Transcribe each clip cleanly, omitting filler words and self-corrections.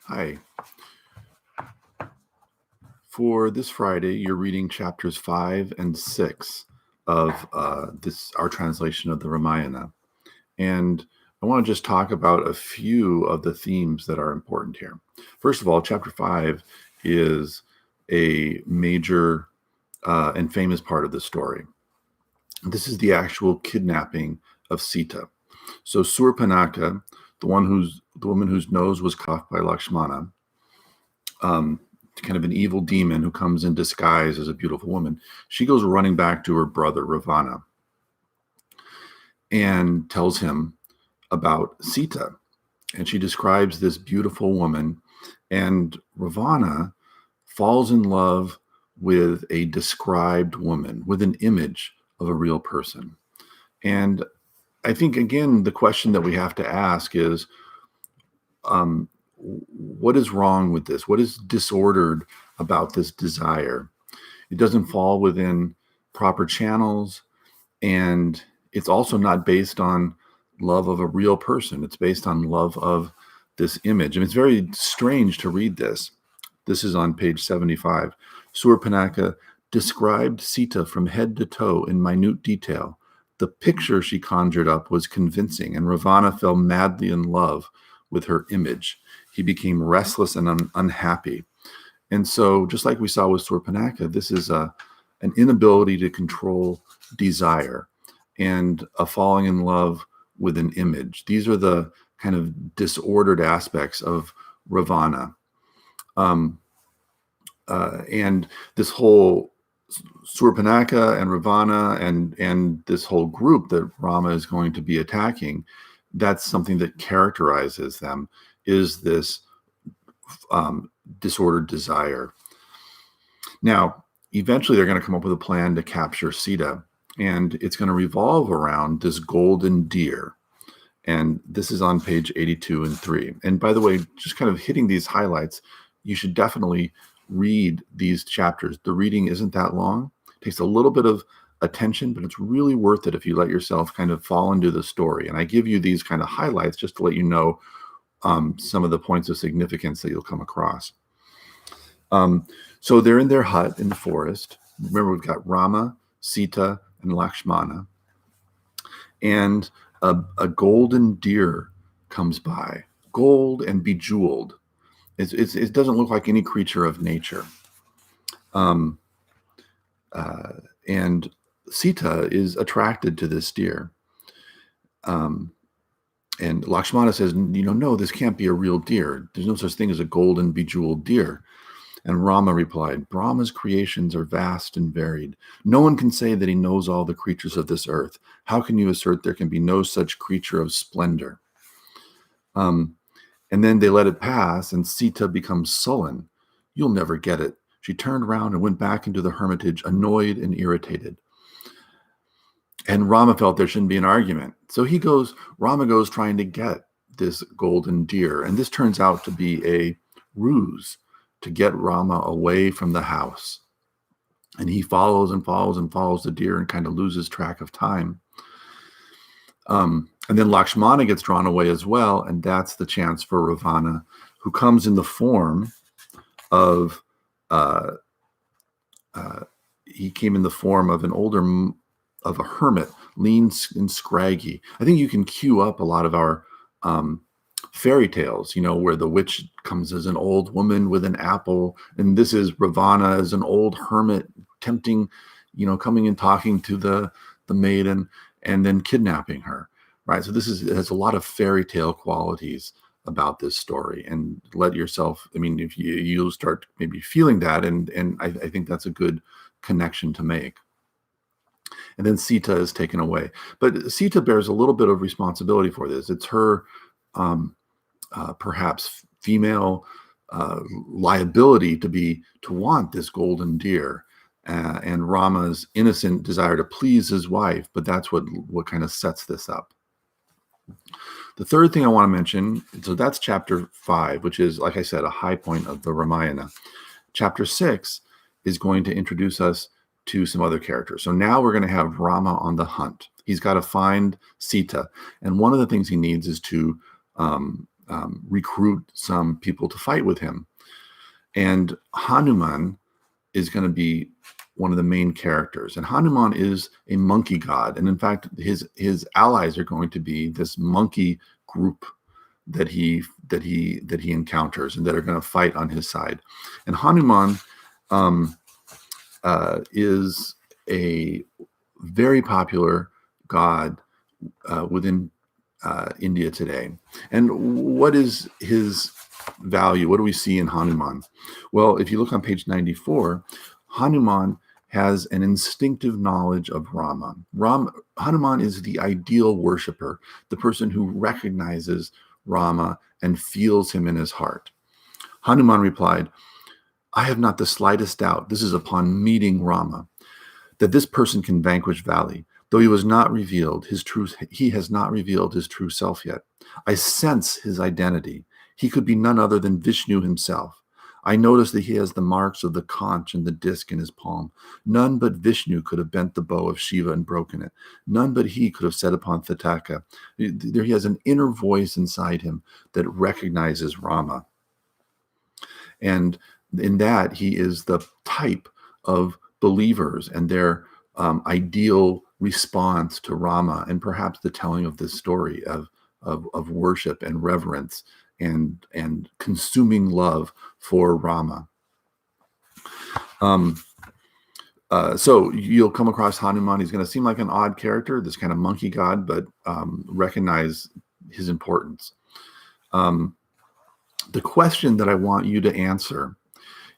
Hi. For this Friday, you're reading chapters 5 and 6 of our translation of the Ramayana. And I want to just talk about a few of the themes that are important here. First of all, chapter 5 is a major and famous part of the story. This is the actual kidnapping of Sita. So Surpanaka, the woman whose nose was cut off by Lakshmana, kind of an evil demon who comes in disguise as a beautiful woman, she goes running back to her brother Ravana and tells him about Sita. And she describes this beautiful woman, and Ravana falls in love with a described woman, with an image of a real person. And I think, again, the question that we have to ask is, what is wrong with this? What is disordered about this desire? It doesn't fall within proper channels, and it's also not based on love of a real person. It's based on love of this image. And it's very strange to read this. This is on page 75. Surpanaka described Sita from head to toe in minute detail. The picture she conjured up was convincing, and Ravana fell madly in love with her image. He became restless and unhappy. And so, just like we saw with Surpanaka, this is an inability to control desire and a falling in love with an image. These are the kind of disordered aspects of Ravana. And this whole Surpanaka and Ravana and this whole group that Rama is going to be attacking, that's something that characterizes them, is this disordered desire. Now, eventually they're going to come up with a plan to capture Sita, and it's going to revolve around this golden deer. And this is on page 82 and 3. And by the way, just kind of hitting these highlights, you should definitely read these chapters. The reading isn't that long. It takes a little bit of attention, but it's really worth it if you let yourself kind of fall into the story. And I give you these kind of highlights just to let you know some of the points of significance that you'll come across. So they're in their hut in the forest. Remember, we've got Rama, Sita, and Lakshmana. And a golden deer comes by, gold and bejeweled. It doesn't look like any creature of nature. And Sita is attracted to this deer. And Lakshmana says, no, this can't be a real deer. There's no such thing as a golden bejeweled deer. And Rama replied, Brahma's creations are vast and varied. No one can say that he knows all the creatures of this earth. How can you assert there can be no such creature of splendor? And then they let it pass, and Sita becomes sullen. You'll never get it. She turned around and went back into the hermitage, annoyed and irritated. And Rama felt there shouldn't be an argument. So Rama goes trying to get this golden deer. And this turns out to be a ruse to get Rama away from the house. And he follows and follows and follows the deer and kind of loses track of time. And then Lakshmana gets drawn away as well, and that's the chance for Ravana, who comes in the form of he came in the form of of a hermit, lean and scraggy. I think you can cue up a lot of our fairy tales, where the witch comes as an old woman with an apple, and this is Ravana as an old hermit tempting, coming and talking to the maiden and then kidnapping her, right? So it has a lot of fairy tale qualities about this story, and let yourself, if you'll start maybe feeling that, and I think that's a good connection to make. And then Sita is taken away, but Sita bears a little bit of responsibility for this. It's her perhaps female liability to want this golden deer, and Rama's innocent desire to please his wife, but that's what kind of sets this up. The third thing I want to mention, so that's chapter 5, which is, like I said, a high point of the Ramayana. Chapter 6 is going to introduce us to some other characters. So now we're going to have Rama on the hunt. He's got to find Sita, and one of the things he needs is to recruit some people to fight with him. And Hanuman is going to be one of the main characters. And Hanuman is a monkey god. And in fact, his allies are going to be this monkey group that he encounters and that are going to fight on his side. And Hanuman is a very popular god within India today. And what is his value? What do we see in Hanuman? Well, if you look on page 94, Hanuman has an instinctive knowledge of Rama. Hanuman is the ideal worshiper, the person who recognizes Rama and feels him in his heart. Hanuman replied, I have not the slightest doubt, this is upon meeting Rama, that this person can vanquish Vali. Though he has not revealed his true self yet. I sense his identity. He could be none other than Vishnu himself. I notice that he has the marks of the conch and the disc in his palm. None but Vishnu could have bent the bow of Shiva and broken it. None but he could have set upon Thataka. There he has an inner voice inside him that recognizes Rama. And in that, he is the type of believers and their ideal response to Rama, and perhaps the telling of this story of worship and reverence and consuming love for Rama. So you'll come across Hanuman. He's going to seem like an odd character, this kind of monkey god, but recognize his importance. The question that I want you to answer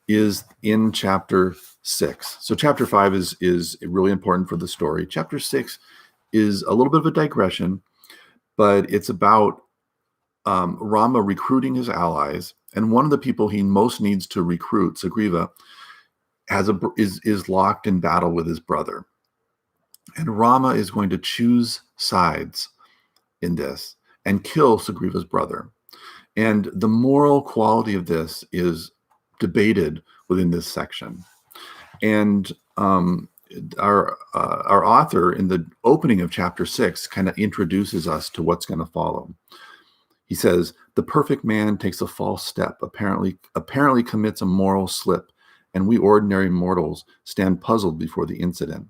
is in chapter 6. So chapter 5 is really important for the story. Chapter 6 is a little bit of a digression, but it's about Rama recruiting his allies, and one of the people he most needs to recruit, Sugriva, is locked in battle with his brother. And Rama is going to choose sides in this and kill Sugriva's brother. And the moral quality of this is debated within this section. And our author in the opening of chapter 6 kind of introduces us to what's going to follow. He says, the perfect man takes a false step, apparently commits a moral slip, and we ordinary mortals stand puzzled before the incident.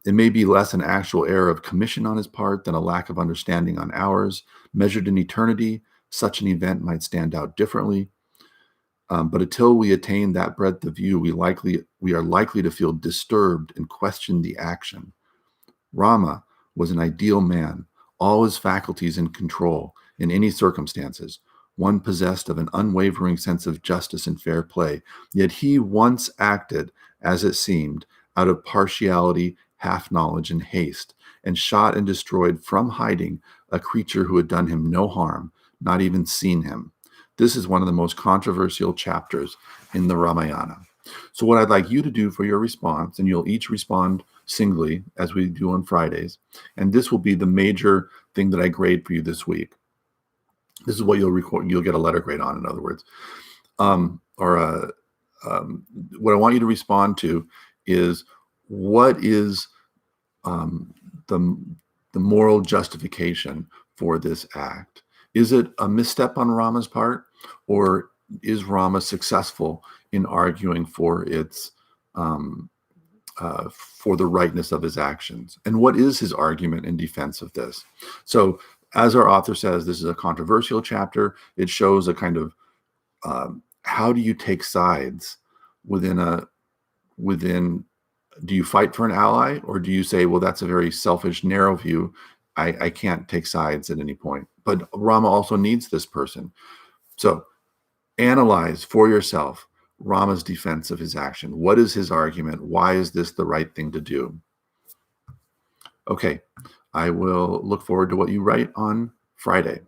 It may be less an actual error of commission on his part than a lack of understanding on ours. Measured in eternity, such an event might stand out differently. But until we attain that breadth of view, we are likely to feel disturbed and question the action. Rama was an ideal man, all his faculties in control in any circumstances, one possessed of an unwavering sense of justice and fair play. Yet he once acted, as it seemed, out of partiality, half-knowledge, and haste, and shot and destroyed from hiding a creature who had done him no harm, not even seen him. This is one of the most controversial chapters in the Ramayana. So what I'd like you to do for your response, and you'll each respond singly as we do on Fridays, and this will be the major thing that I grade for you this week. This is what you'll get a letter grade on, in other words. What I want you to respond to is, what is the moral justification for this act? Is it a misstep on Rama's part, or is Rama successful in arguing for its for the rightness of his actions? And what is his argument in defense of this? So, as our author says, this is a controversial chapter. It shows a kind of how do you take sides within. Do you fight for an ally, or do you say, well, that's a very selfish, narrow view. I can't take sides at any point. But Rama also needs this person. So analyze for yourself Rama's defense of his action. What is his argument? Why is this the right thing to do? Okay, I will look forward to what you write on Friday.